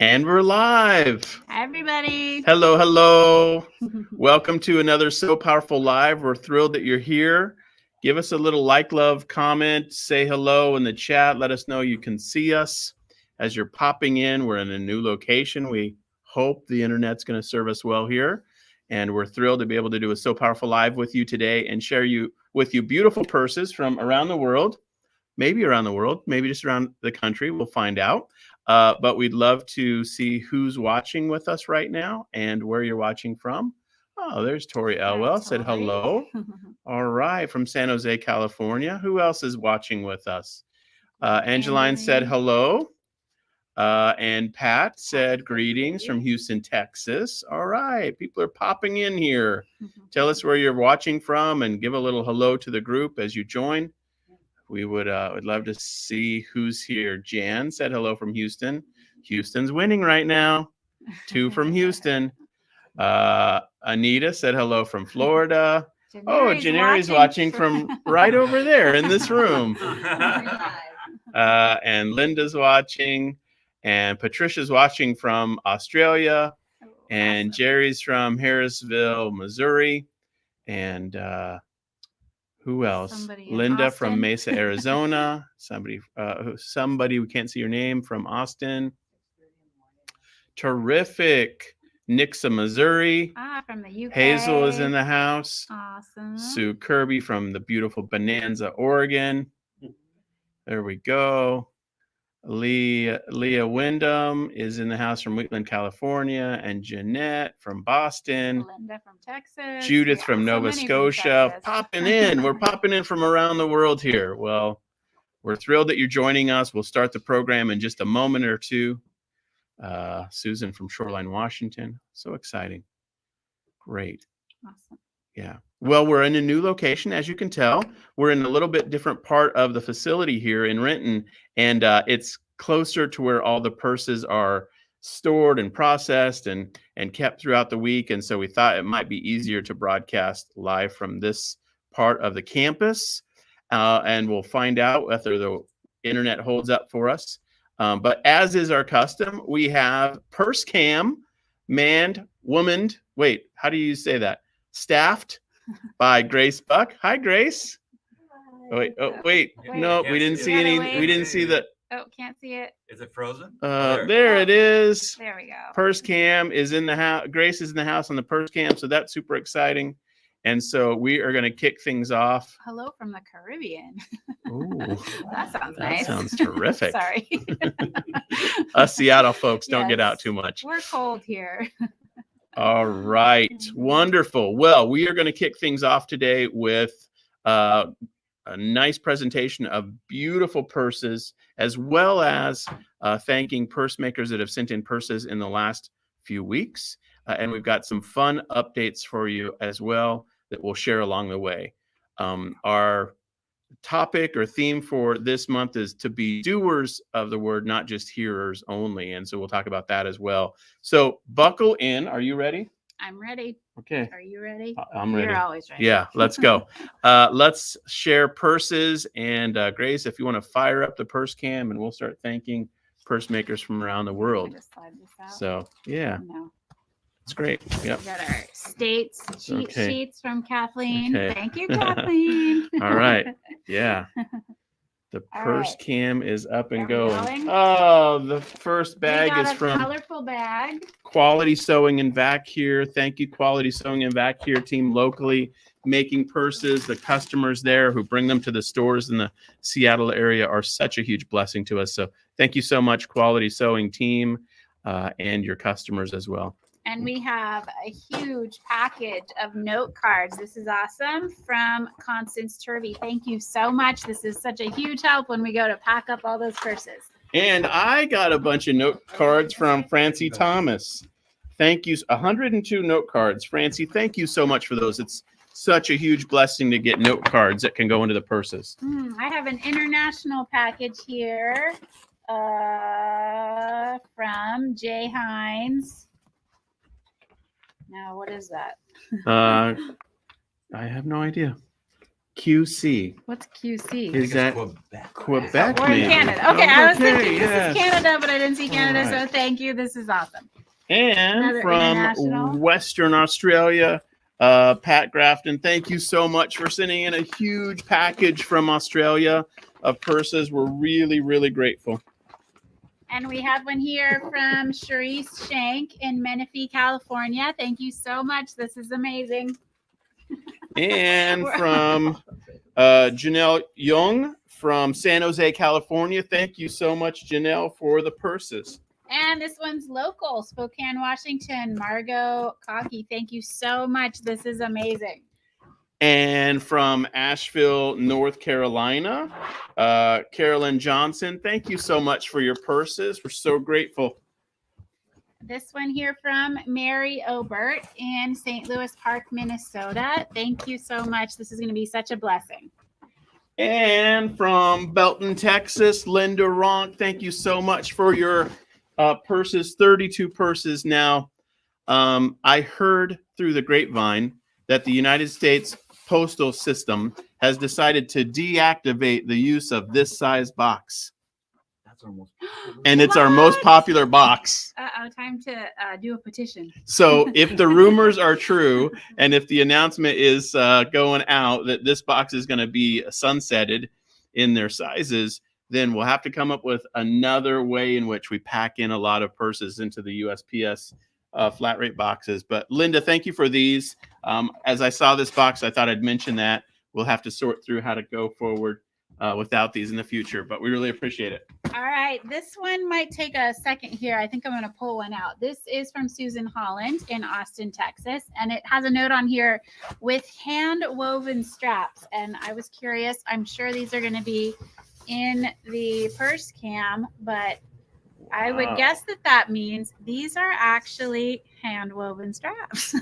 And we're live. Hi, everybody. Hello, hello. Welcome to another So Powerful Live. We're thrilled that you're here. Give us a little like, love, comment, say hello in the chat. Let us know you can see us as you're popping in. We're in a new location. We hope the internet's going to serve us well here. And we're thrilled to be able to do a So Powerful Live with you today and share with you beautiful purses from around the world. Maybe around the world, maybe just around the country. We'll find out. But we'd love to see who's watching with us right now and where you're watching from. Oh, there's Tori Elwell. Said hello. All right, from San Jose, California. Who else is watching with us? Angeline said hello. And Pat said greetings from Houston, Texas. All right, people are popping in here. Tell us where you're watching from and give a little hello to the group as you join. We would love to see who's here. Jan said hello from Houston. Houston's winning right now. 2 from Houston. Anita said hello from Florida. Janeri's watching from right over there in this room. And Linda's watching. And Patricia's watching from Australia. And Jerry's from Harrisville, Missouri. And who else? Linda from Mesa, Arizona. Somebody we can't see your name from Austin. Terrific. Nixa, Missouri. From the UK. Hazel is in the house. Awesome. Sue Kirby from the beautiful Bonanza, Oregon. There we go. Leah Wyndham is in the house from Wheatland, California, and Jeanette from Boston. Linda from Texas. Judith from Nova Scotia. Popping in. We're popping in from around the world here. Well, we're thrilled that you're joining us. We'll start the program in just a moment or two. Susan from Shoreline, Washington. So exciting. Great. Awesome. Yeah. Well, we're in a new location, as you can tell. We're in a little bit different part of the facility here in Renton, and it's closer to where all the purses are stored and processed and kept throughout the week. And so we thought it might be easier to broadcast live from this part of the campus, and we'll find out whether the internet holds up for us. But as is our custom, we have Purse Cam, manned, womaned. Wait, how do you say that? Staffed by Grace Buck. Hi, Grace. Wait. No, we didn't see any. We didn't see the. Oh, can't see it. Is it frozen? There it is. There we go. Purse Cam is in the house. Grace is in the house on the Purse Cam, so that's super exciting. And so we are going to kick things off. Hello from the Caribbean. Ooh, that sounds nice. That sounds terrific. Sorry. Us Seattle folks don't get out too much. We're cold here. All right. Wonderful. Well, we are going to kick things off today with a nice presentation of beautiful purses, as well as thanking purse makers that have sent in purses in the last few weeks. And we've got some fun updates for you as well that we'll share along the way. Our topic or theme for this month is to be doers of the word, not just hearers only. And so we'll talk about that as well. So buckle in. Are you ready? I'm ready. Okay. Are you ready? I'm ready. You're always ready. Yeah, let's go. Let's share purses. And Grace, if you want to fire up the Purse Cam, and we'll start thanking purse makers from around the world. Just slide this out. So, yeah. No. It's great. Yep. We got our states cheat sheets from Kathleen. Okay. Thank you, Kathleen. All right. Yeah. The Purse Cam is up and going. Going? Oh, the first bag is from colorful bag. Quality Sewing and Vac here. Thank you, Quality Sewing and Vac here team locally making purses. The customers there who bring them to the stores in the Seattle area are such a huge blessing to us. So thank you so much, Quality Sewing team, and your customers as well. And we have a huge package of note cards. This is awesome from Constance Turvey. Thank you so much. This is such a huge help when we go to pack up all those purses. And I got a bunch of note cards from Francie Thomas. Thank you. 102 note cards. Francie, thank you so much for those. It's such a huge blessing to get note cards that can go into the purses. I have an international package here from Jay Hines. Now, what is that? I have no idea. QC. What's QC? Is that Quebec? We're in Canada. Okay, I was thinking this is Canada Canada, but I didn't see Canada, right. so thank you. This is awesome. And Another from international. Western Australia, Pat Grafton, thank you so much for sending in a huge package from Australia of purses. We're really, really grateful. And we have one here from Charisse Shank in Menifee, California. Thank you so much. This is amazing. And from Janelle Young from San Jose, California. Thank you so much, Janelle, for the purses. And this one's local, Spokane, Washington. Margot Cocky, thank you so much. This is amazing. And from Asheville, North Carolina, Carolyn Johnson, thank you so much for your purses. We're so grateful. This one here from Mary Obert in St. Louis Park, Minnesota. Thank you so much. This is going to be such a blessing. And from Belton, Texas, Linda Ronk, thank you so much for your purses, 32 purses now. I heard through the grapevine that the United States Postal System has decided to deactivate the use of this size box. That's our most And it's our most popular box. Uh-oh, time to do a petition. So if the rumors are true, and if the announcement is going out that this box is going to be sunsetted in their sizes, then we'll have to come up with another way in which we pack in a lot of purses into the USPS flat rate boxes. But Linda, thank you for these. As I saw this box, I thought I'd mention that. We'll have to sort through how to go forward without these in the future, but we really appreciate it. All right, this one might take a second here. I think I'm going to pull one out. This is from Susan Holland in Austin, Texas, and it has a note on here with hand woven straps. And I was curious, I'm sure these are going to be in the purse cam, but I would guess that means these are actually hand woven straps.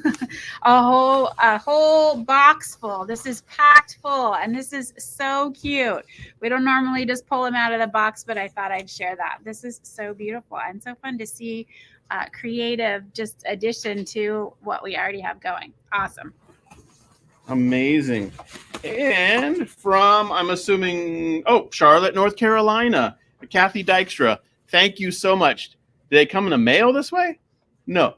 a whole box full. This is packed full, and this is so cute. We don't normally just pull them out of the box, but I thought I'd share that. This is so beautiful and so fun to see creative just addition to what we already have going. Awesome. Amazing. And from, I'm assuming, Charlotte, North Carolina, Kathy Dykstra. Thank you so much. Did they come in the mail this way? No.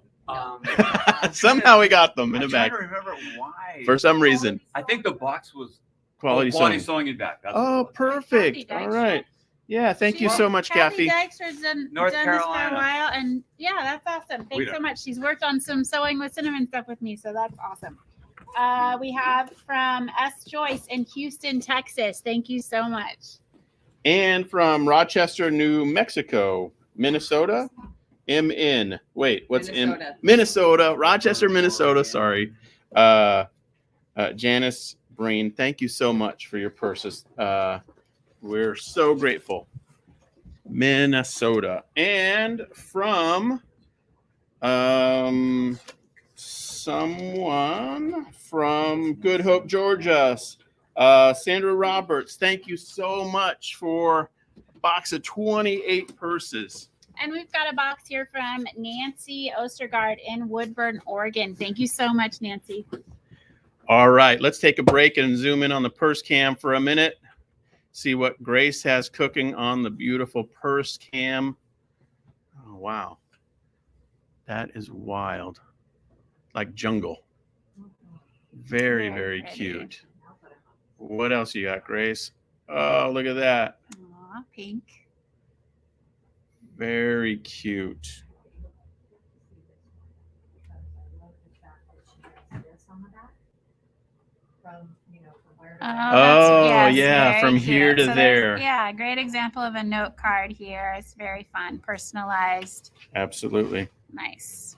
Somehow we got them in a bag. I don't remember why. For some reason. I think the box was Quality sewing it back. That's Oh, perfect. Kathy All right. Yeah, thank you so much, Kathy. Dykstra's done North this for a Carolina. while, and yeah, that's awesome. Thanks so much. She's worked on some sewing with cinnamon stuff with me, so that's awesome. We have from S. Joyce in Houston, Texas. Thank you so much. And from Rochester, New Mexico, Minnesota, MN. Wait, what's Minnesota. in Minnesota? Rochester, Minnesota. Sorry. Janice Breen, thank you so much for your purses. We're so grateful. Minnesota. And from someone from Good Hope, Georgia. Sandra Roberts, thank you so much for a box of 28 purses. And we've got a box here from Nancy Ostergaard in Woodburn, Oregon. Thank you so much, Nancy. All right, let's take a break and zoom in on the purse cam for a minute. See what Grace has cooking on the beautiful purse cam. Oh, wow. That is wild. Like jungle. Very, very cute. What else you got, Grace? Oh, look at that. Aw, pink. Very cute. From here to there. Yeah, great example of a note card here. It's very fun, personalized. Absolutely. Nice.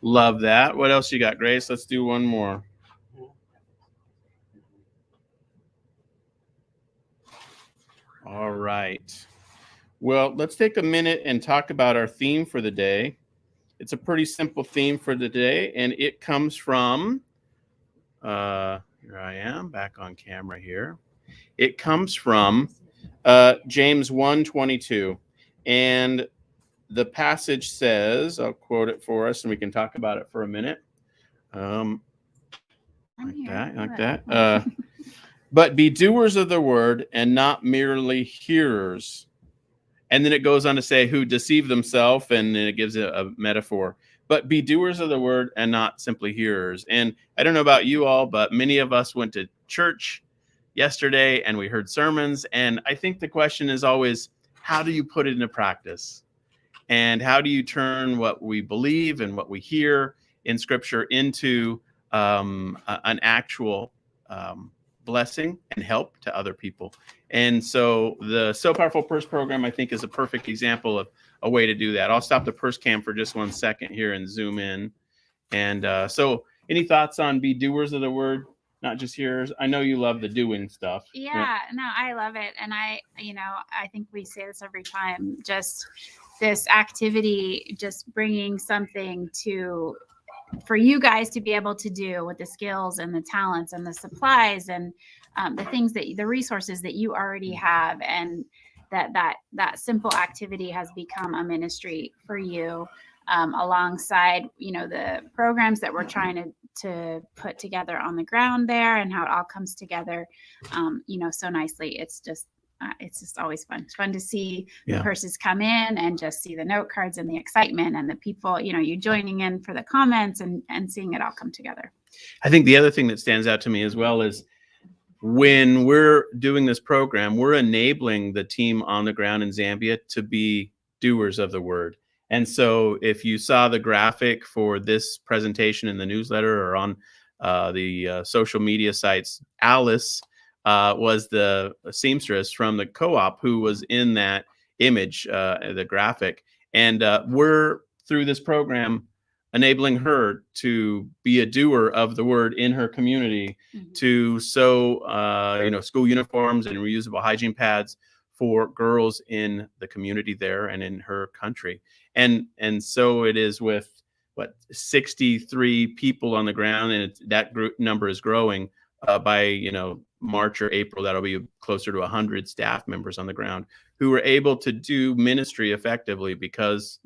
Love that. What else you got, Grace? Let's do one more. All right. Well, let's take a minute and talk about our theme for the day. It's a pretty simple theme for the day, and it comes from, here I am, back on camera here. It comes from James 1:22, and the passage says, I'll quote it for us, and we can talk about it for a minute. Like that. But be doers of the word and not merely hearers, And then it goes on to say who deceive themselves, and then it gives a metaphor. But be doers of the word and not simply hearers. And I don't know about you all, but many of us went to church yesterday and we heard sermons. And I think the question is always, how do you put it into practice? And how do you turn what we believe and what we hear in Scripture into an actual blessing and help to other people? And so the So Powerful Purse program, I think, is a perfect example of a way to do that. I'll stop the purse cam for just 1 second here and zoom in. And so any thoughts on be doers of the word, not just hearers? I know you love the doing stuff. Yeah, no, I love it. And I think we say this every time, just this activity, just bringing something for you guys to be able to do with the skills and the talents and the supplies and the things the resources that you already have, and that simple activity has become a ministry for you, alongside the programs that we're trying to put together on the ground there, and how it all comes together so nicely. It's just always fun. It's fun to see the purses come in and just see the note cards and the excitement and the people, you joining in for the comments and seeing it all come together. I think the other thing that stands out to me as well is when we're doing this program, we're enabling the team on the ground in Zambia to be doers of the word. And so if you saw the graphic for this presentation in the newsletter or on the social media sites, Alice was the seamstress from the co-op who was in that image, the graphic. And we're, through this program, enabling her to be a doer of the word in her community, to sew, school uniforms and reusable hygiene pads for girls in the community there and in her country. And so it is with 63 people on the ground, and that group number is growing. By March or April, that'll be closer to 100 staff members on the ground who are able to do ministry effectively because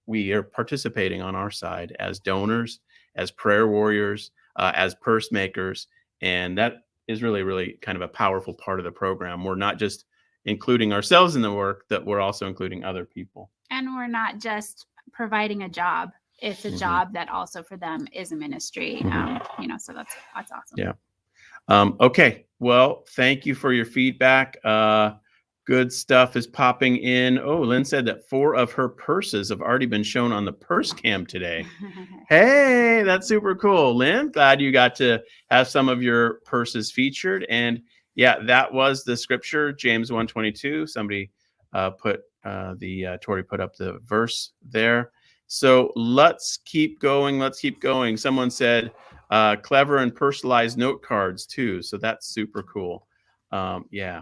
we are participating on our side as donors, as prayer warriors, as purse makers. And that is really, really kind of a powerful part of the program. We're not just including ourselves in the work, that we're also including other people. And we're not just providing a job. It's a job that also for them is a ministry. So that's awesome. Yeah. Okay. Well, thank you for your feedback. Good stuff is popping in. Oh, Lynn said that 4 of her purses have already been shown on the purse cam today. Hey, that's super cool, Lynn. Glad you got to have some of your purses featured. And yeah, that was the scripture, James 1:22. Somebody Tori put up the verse there. So let's keep going. Someone said clever and personalized note cards too. So that's super cool. Yeah.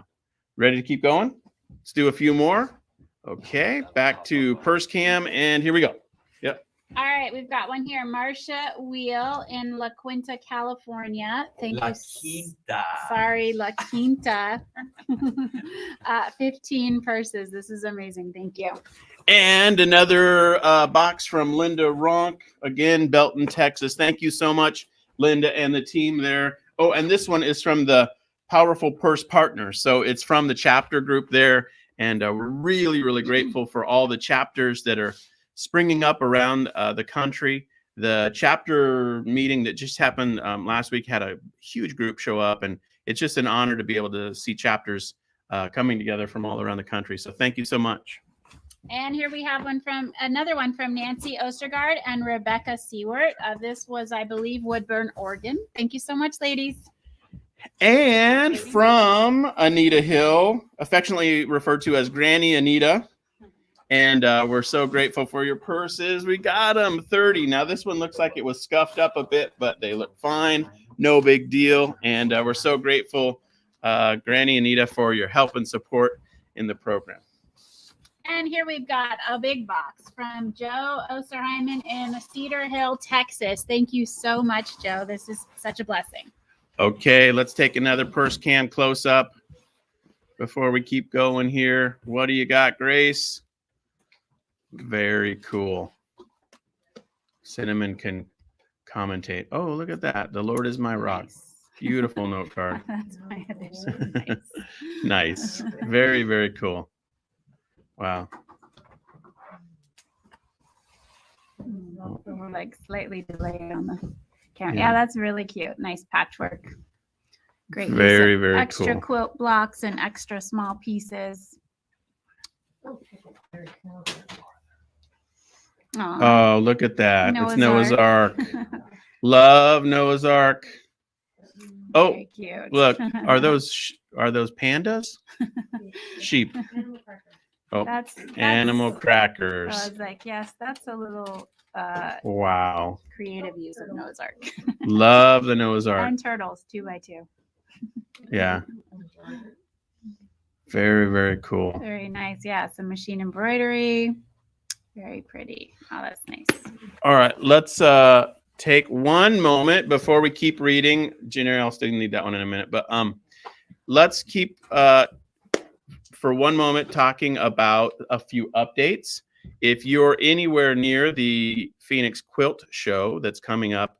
Ready to keep going? Let's do a few more. Okay, back to purse cam, and here we go. Yep. All right, we've got one here. Marcia Wheel in La Quinta, California. Thank La you. Quinta. Sorry, La Quinta. 15 purses. This is amazing. Thank you. And another box from Linda Ronk, again, Belton, Texas. Thank you so much, Linda and the team there. Oh, and this one is from the Powerful Purse Partners. So it's from the chapter group there. And we're really, really grateful for all the chapters that are springing up around the country. The chapter meeting that just happened last week had a huge group show up. And it's just an honor to be able to see chapters coming together from all around the country. So thank you so much. And here we have another one from Nancy Ostergaard and Rebecca Seward. This was, I believe, Woodburn, Oregon. Thank you so much, ladies. And from Anita Hill, affectionately referred to as Granny Anita. And we're so grateful for your purses. We got them, 30. Now, this one looks like it was scuffed up a bit, but they look fine. No big deal. And we're so grateful, Granny Anita, for your help and support in the program. And here we've got a big box from Joe Osterheimen in Cedar Hill, Texas. Thank you so much, Joe. This is such a blessing. Okay, let's take another purse cam close up before we keep going here. What do you got, Grace? Very cool. Cinnamon can commentate. Oh, look at that. The Lord is my rock. Nice. Beautiful note card. That's my addition. Nice. Nice. Very, very cool. Wow. We're like slightly delayed on the camera. Yeah. Yeah, that's really cute. Nice patchwork. Great use Very, of very extra cool. quilt blocks and extra small pieces. Aw, Oh, look at that. It's Noah's Noah's Ark. Love Noah's Ark. Oh, Very cute. look, are those pandas? Sheep. Oh, That's animal I crackers. was like, yes, that's a little Wow. creative use of Noah's Ark. Love the Noah's Ark. And turtles 2x2. Yeah. Very, very cool. Very nice. Yeah, some machine embroidery. Very pretty. Oh, that's nice. All right, let's take one moment before we keep reading. Janelle, I'll still need that one in a minute, but let's keep for one moment talking about a few updates. If you're anywhere near the Phoenix Quilt Show that's coming up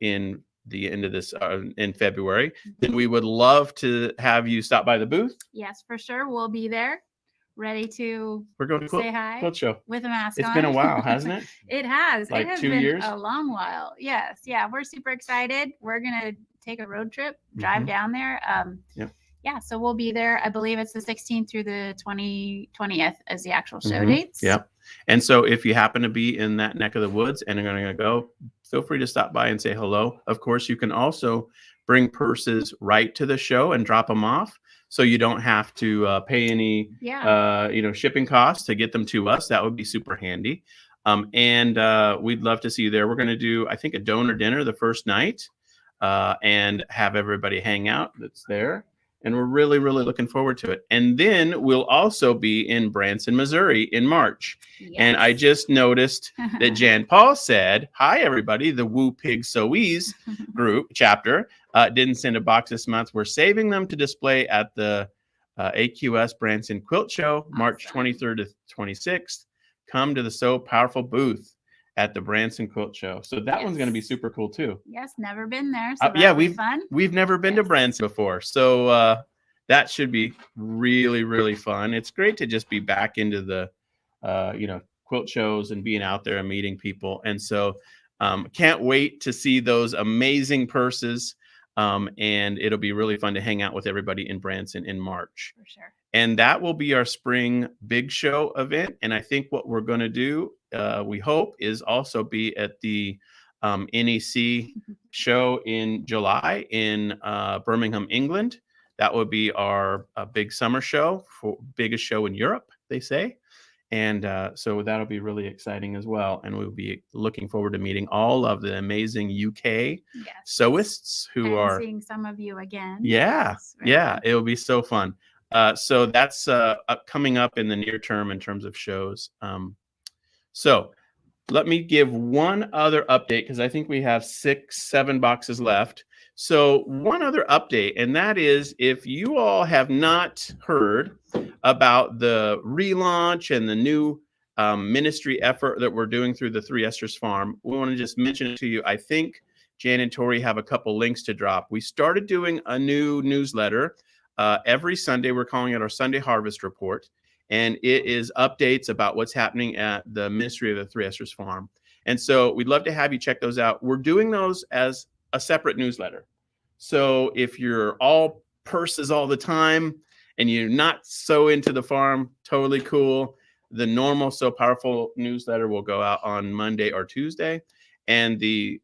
in the end of this in February, then we would love to have you stop by the booth. Yes, for sure. We'll be there, ready to We're going to say hi Quilt Show. with a mask It's on. been a while, hasn't it? It has. Like it has 2 been years? a long while. Yes. Yeah. We're super excited. We're going to take a road trip, drive down there. Yep. Yeah. So we'll be there. I believe it's the 16th through the 20th as the actual show dates. Yep. And so if you happen to be in that neck of the woods and are going to go, feel free to stop by and say hello. Of course, you can also bring purses right to the show and drop them off. So you don't have to pay any, shipping costs to get them to us. That would be super handy. And we'd love to see you there. We're going to do, I think, a donor dinner the first night and have everybody hang out that's there. And we're really, really looking forward to it. And then we'll also be in Branson, Missouri in March. Yes. And I just noticed that Jan Paul said, hi, everybody, the Woo Pig Sowe's group chapter didn't send a box this month. We're saving them to display at the AQS Branson Quilt Show, March 23rd to 26th. Come to the So Powerful booth at the Branson Quilt Show. So that one's going to be super cool too. Yes, never been there. So Yeah, fun. we've never been to Branson before. So that should be really, really fun. It's great to just be back into the, quilt shows and being out there and meeting people. And so can't wait to see those amazing purses. And it'll be really fun to hang out with everybody in Branson in March. For sure. And that will be our spring big show event. And I think what we're going to do, we hope, is also be at the NEC show in July in Birmingham, England. That would be our big summer show, biggest show in Europe, they say. And so that'll be really exciting as well. And we'll be looking forward to meeting all of the amazing UK sewists who are seeing some of you again. Yeah. Yes, right. Yeah. It'll be so fun. So that's coming up in the near term in terms of shows. So let me give one other update because I think we have 6-7 boxes left. So one other update, and that is if you all have not heard about the relaunch and the new ministry effort that we're doing through the Three Esters Farm, we want to just mention it to you. I think Jan and Tori have a couple links to drop. We started doing a new newsletter every Sunday. We're calling it our Sunday Harvest Report. And it is updates about what's happening at the ministry of the Three Esters Farm. And so we'd love to have you check those out. We're doing those as a separate newsletter. So if you're all purses all the time and you're not so into the farm, totally cool. The normal So Powerful newsletter will go out on Monday or Tuesday. And the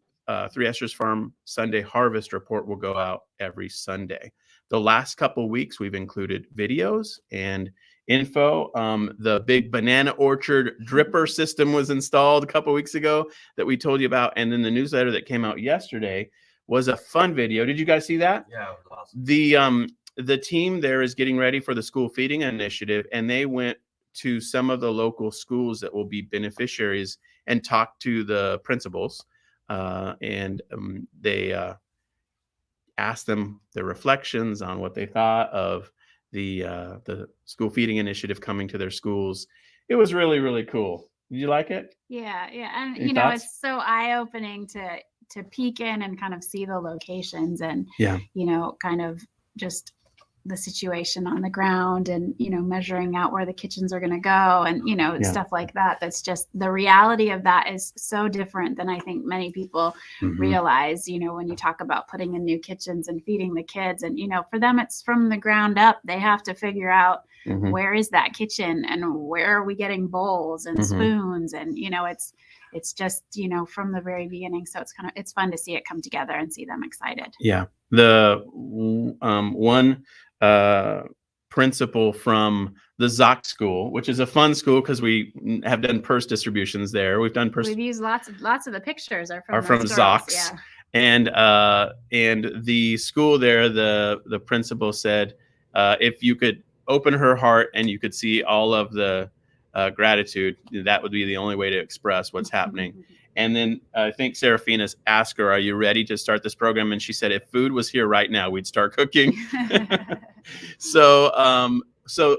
Three Esters Farm Sunday Harvest Report will go out every Sunday. The last couple of weeks, we've included videos and info. The big banana orchard dripper system was installed a couple of weeks ago that we told you about. And then the newsletter that came out yesterday was a fun video. Did you guys see that? Yeah, it was awesome. The team there is getting ready for the school feeding initiative, and they went to some of the local schools that will be beneficiaries and talked to the principals. And they asked them their reflections on what they thought of the school feeding initiative coming to their schools. It was really, really cool. Did you like it? Yeah. And Any thoughts? it's so eye-opening to peek in and kind of see the locations and kind of just the situation on the ground and, measuring out where the kitchens are going to go and, stuff like that. That's just the reality of that is so different than I think many people realize, when you talk about putting in new kitchens and feeding the kids and, for them, it's from the ground up. They have to figure out where is that kitchen and where are we getting bowls and spoons and, it's just, from the very beginning. So it's fun to see it come together and see them excited. Yeah. The one principal from the Zoc school, which is a fun school because we have done purse distributions there. We've used lots of the pictures are from Zoc's. Yeah. And the school there, the principal said, if you could open her heart and you could see all of the gratitude, that would be the only way to express what's happening. And then I think Seraphina's asked her, are you ready to start this program? And she said, if food was here right now, we'd start cooking. So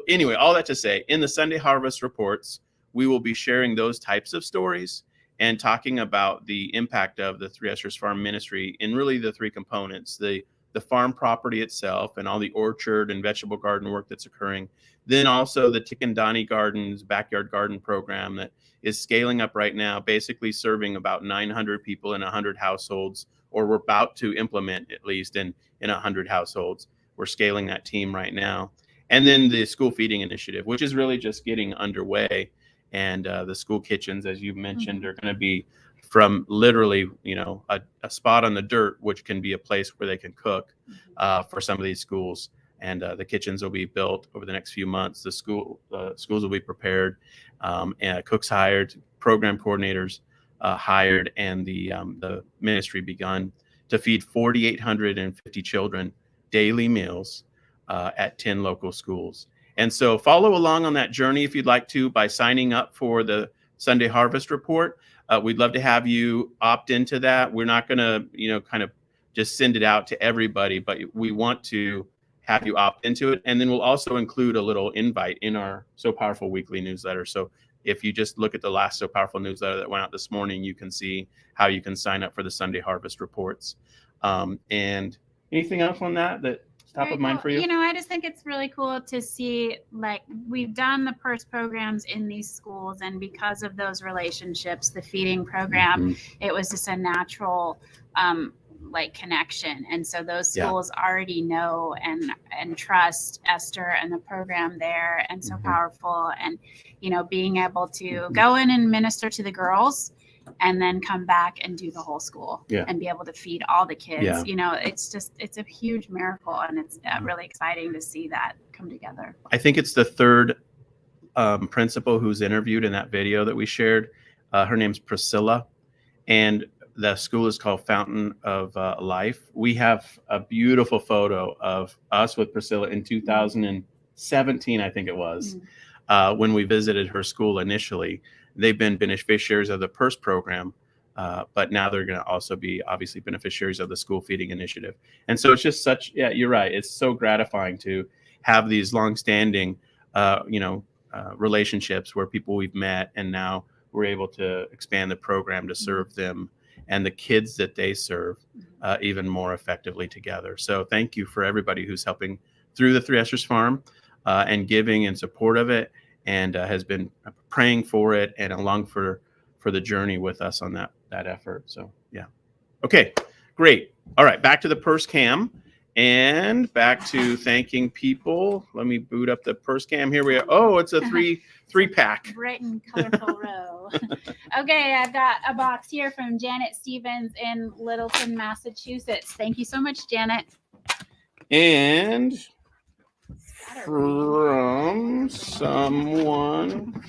anyway, all that to say, in the Sunday Harvest Reports, we will be sharing those types of stories and talking about the impact of the Three Esters Farm Ministry in really the three components, the farm property itself and all the orchard and vegetable garden work that's occurring. Then also the Tikandani Gardens backyard garden program that is scaling up right now, basically serving about 900 people in 100 households, or we're about to implement at least in 100 households. We're scaling that team right now. And then the school feeding initiative, which is really just getting underway. And the school kitchens, as you mentioned, are going to be from literally, a spot on the dirt, which can be a place where they can cook for some of these schools. And the kitchens will be built over the next few months. The schools will be prepared, and cooks hired, program coordinators hired, and the ministry begun to feed 4,850 children daily meals at 10 local schools. And so follow along on that journey if you'd like to by signing up for the Sunday Harvest Report. We'd love to have you opt into that. We're not going to, kind of just send it out to everybody, but we want to have you opt into it. And then we'll also include a little invite in our So Powerful weekly newsletter. So if you just look at the last So Powerful newsletter that went out this morning, you can see how you can sign up for the Sunday Harvest Reports. And anything else on that's top of mind for you? I just think it's really cool to see, like, we've done the purse programs in these schools, and because of those relationships, the feeding program, it was just a natural connection. And so those schools already know and trust Esther and the program there, and So Powerful, and being able to go in and minister to the girls and then come back and do the whole school and be able to feed all the kids. It's a huge miracle, and it's really exciting to see that come together. I think it's the third principal who's interviewed in that video that we shared. Her name's Priscilla, and the school is called Fountain of Life. We have a beautiful photo of us with Priscilla in 2017, I think it was, when we visited her school initially. They've been beneficiaries of the purse program, but now they're going to also be obviously beneficiaries of the school feeding initiative. And so it's just you're right. It's so gratifying to have these longstanding, relationships where people we've met, and now we're able to expand the program to serve them and the kids that they serve even more effectively together. So thank you for everybody who's helping through the Three Esters Farm and giving in support of it, and has been praying for it and along for the journey with us on that effort. So yeah. Okay, great. All right, back to the purse cam and back to thanking people. Let me boot up the purse cam. Here we are. Oh, it's a three pack. Bright and colorful row. Okay, I've got a box here from Janet Stevens in Littleton, Massachusetts. Thank you so much, Janet. And from someone,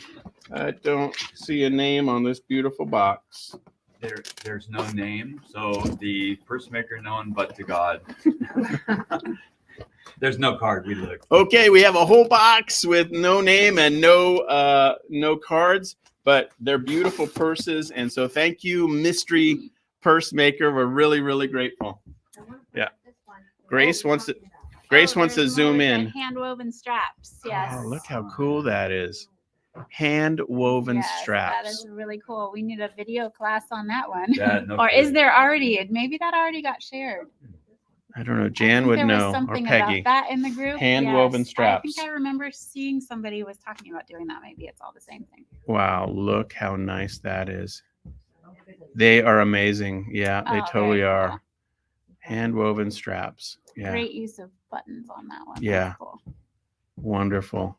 I don't see a name on this beautiful box. There's no name, so the purse maker known but to God. There's no card. We look. Okay, we have a whole box with no name and no cards, but they're beautiful purses, and so thank you, mystery purse maker. We're really, really grateful. Yeah, Grace wants to zoom in. Hand woven straps. Yes. Oh, look how cool that is. Hand woven straps. That is really cool. We need a video class on that one. Yeah, no Or kidding. is there already? Maybe that already got shared. I don't know. I Jan think would there was know, or something Peggy. about that in the group. Hand woven Yes. I straps. think I remember seeing somebody was talking about doing that. Maybe it's all the same thing. Wow, look how nice that is. They are amazing. Yeah, they Oh, totally very are. cool. Hand woven straps. Yeah. Great use of buttons on that one. Yeah. That's cool. Wonderful.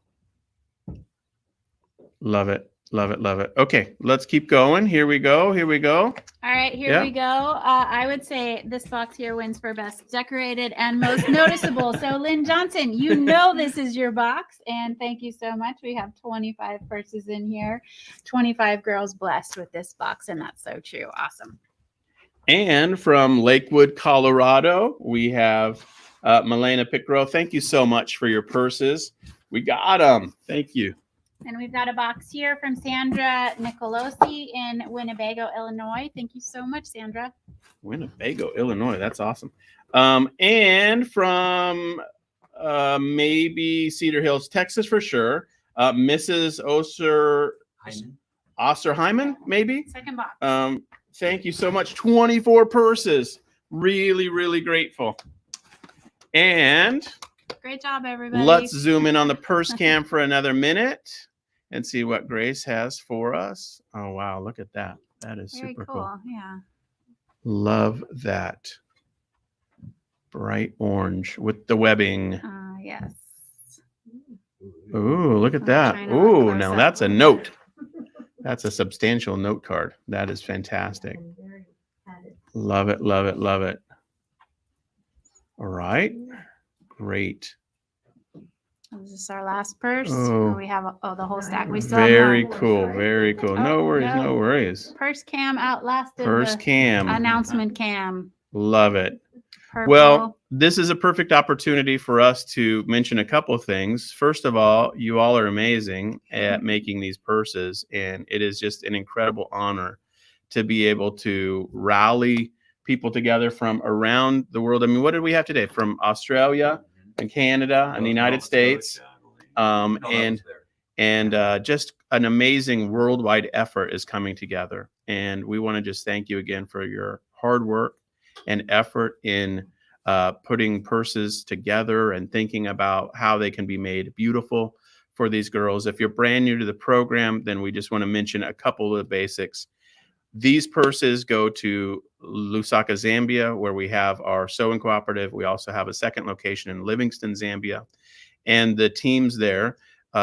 Love it. Love it. Love it. Okay, let's keep going. Here we go. Here we go. All right, here Yeah. we go. I would say this box here wins for best decorated and most noticeable. So Lynn Johnson, you know this is your box, and thank you so much. We have 25 purses in here, 25 girls blessed with this box, and that's so true. Awesome. And from Lakewood, Colorado, we have Milena Picro. Thank you so much for your purses. We got them. Thank you. And we've got a box here from Sandra Nicolosi in Winnebago, Illinois. Thank you so much, Sandra. Winnebago, Illinois. That's awesome. And from maybe Cedar Hills, Texas for sure. Mrs. Osterheimen, maybe? Second box. Thank you so much. 24 purses. Really, really grateful. And Great job, everybody. let's zoom in on the purse cam for another minute and see what Grace has for us. Oh, wow. Look at that. That is Very super cool. cool. Yeah. Love that. Bright orange with the webbing. Yes. Ooh, look at I'm that. trying to look Ooh, close now up. that's a note. That's a substantial note card. That is fantastic. Love it, love it, love it. All right. Great. This is our last purse. Oh. We have the whole stack. We still Very have more. cool. Very cool. No Oh, worries. no. No worries. Purse cam outlasted Purse the cam. announcement cam. Love it. Purple. Well, this is a perfect opportunity for us to mention a couple of things. First of all, you all are amazing at making these purses, and it is just an incredible honor to be able to rally people together from around the world. I mean, what did we have today? From Australia and Canada and the United States, and just an amazing worldwide effort is coming together. And we want to just thank you again for your hard work and effort in putting purses together and thinking about how they can be made beautiful for these girls. If you're brand new to the program, then we just want to mention a couple of the basics. These purses go to Lusaka, Zambia, where we have our sewing cooperative. We also have a second location in Livingston, Zambia. And the teams there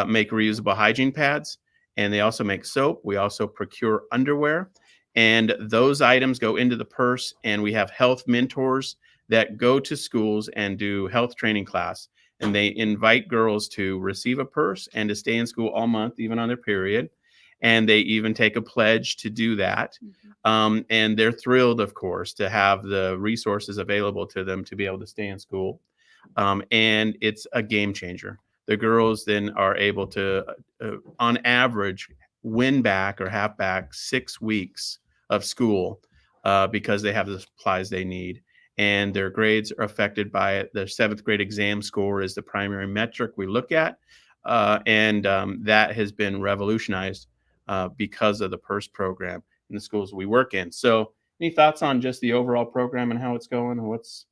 make reusable hygiene pads, and they also make soap. We also procure underwear. And those items go into the purse, and we have health mentors that go to schools and do health training class. And they invite girls to receive a purse and to stay in school all month, even on their period. And they even take a pledge to do that. Mm-hmm. And they're thrilled, of course, to have the resources available to them to be able to stay in school. And it's a game changer. The girls then are able to, on average, win back or have back 6 weeks of school because they have the supplies they need. And their grades are affected by it. Their 7th grade exam score is the primary metric we look at. And that has been revolutionized because of the PERS program in the schools we work in. So any thoughts on just the overall program and how it's going? What's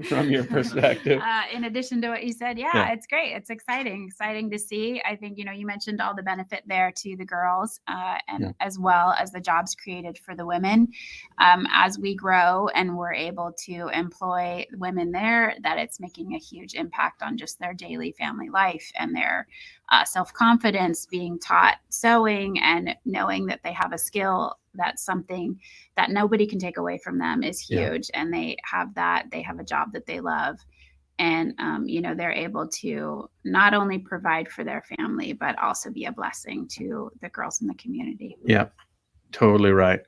from your perspective? In addition to what you said, Yeah. it's great. It's exciting to see. I think, you mentioned all the benefit there to the girls and as well as the jobs created for the women. As we grow and we're able to employ women there, that it's making a huge impact on just their daily family life and their self-confidence, being taught sewing and knowing that they have a skill. That's something that nobody can take away from them is huge. Yeah. And they have a job that they love. And, they're able to not only provide for their family, but also be a blessing to the girls in the community. Yeah, totally right.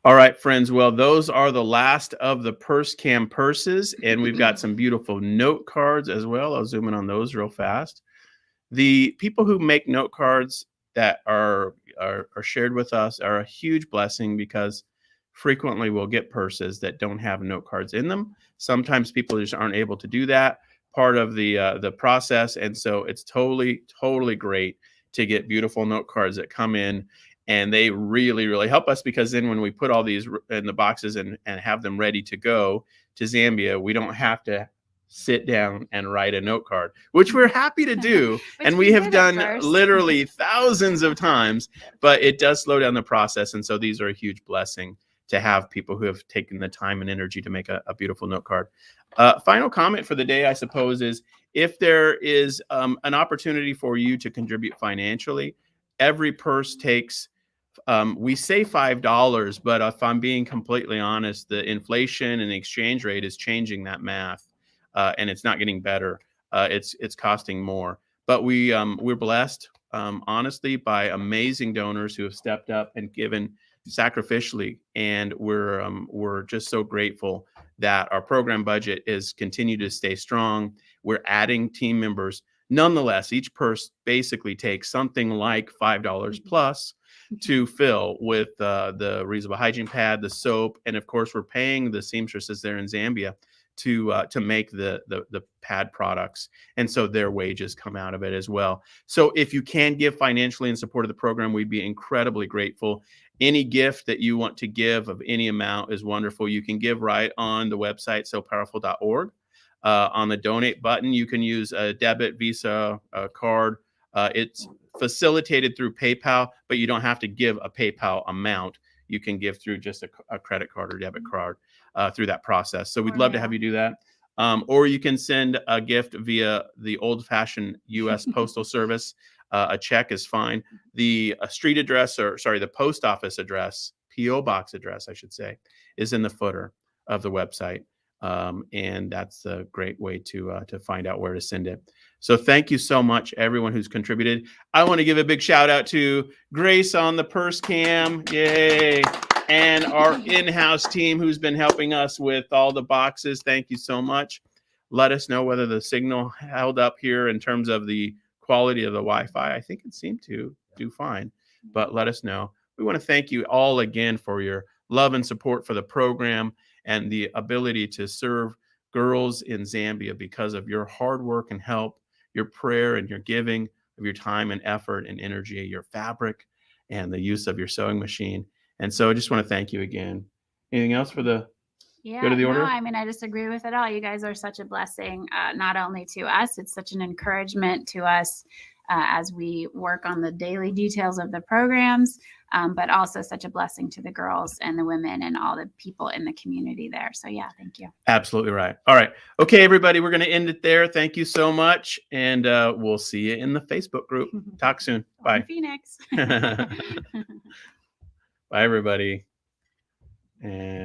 All right, friends. Well, those are the last of the Purse Cam purses. And we've got some beautiful note cards as well. I'll zoom in on those real fast. The people who make note cards that are shared with us are a huge blessing because frequently we'll get purses that don't have note cards in them. Sometimes people just aren't able to do that part of the process. And so it's totally great to get beautiful note cards that come in And they really, really help us, because then when we put all these in the boxes and have them ready to go to Zambia, we don't have to sit down and write a note card, which we're happy to do. And we have done literally thousands of times, but it does slow down the process. And so these are a huge blessing to have people who have taken the time and energy to make a beautiful note card. Final comment for the day, I suppose, is if there is an opportunity for you to contribute financially, every purse takes, we say $5, but if I'm being completely honest, the inflation and the exchange rate is changing that math, and it's not getting better. It's costing more. But we're blessed, honestly, by amazing donors who have stepped up and given sacrificially, and we're just so grateful that our program budget is continued to stay strong. We're adding team members. Nonetheless, each purse basically takes something like $5 plus to fill with the reusable hygiene pad, the soap, and of course we're paying the seamstresses there in Zambia to make the pad products, and so their wages come out of it as well. So if you can give financially in support of the program, we'd be incredibly grateful. Any gift that you want to give of any amount is wonderful. You can give right on the website, sopowerful.org. On the donate button, you can use a debit, Visa, card. It's facilitated through PayPal, but you don't have to give a PayPal amount. You can give through just a credit card or debit card through that process. So we'd love to have you do that. Or you can send a gift via the old-fashioned U.S. Postal Service. A check is fine. The street address, or sorry, the post office address, P.O. box address, I should say, is in the footer of the website. And that's a great way to find out where to send it. So thank you so much, everyone who's contributed. I want to give a big shout out to Grace on the purse cam, yay, and our in-house team who's been helping us with all the boxes. Thank you so much. Let us know whether the signal held up here in terms of the quality of the Wi-Fi. I think it seemed to do fine, but let us know. We want to thank you all again for your love and support for the program and the ability to serve girls in Zambia because of your hard work and help, your prayer and your giving of your time and effort and energy, your fabric, and the use of your sewing machine. And so I just want to thank you again. Anything else for the Yeah, go to the order? No, I mean, I just agree with it all. You guys are such a blessing, not only to us, it's such an encouragement to us as we work on the daily details of the programs, but also such a blessing to the girls and the women and all the people in the community there. So yeah, thank you. Absolutely right. All right. Okay, everybody, we're going to end it there. Thank you so much. And we'll see you in the Facebook group. Talk soon. Bye. Phoenix. Bye, everybody. And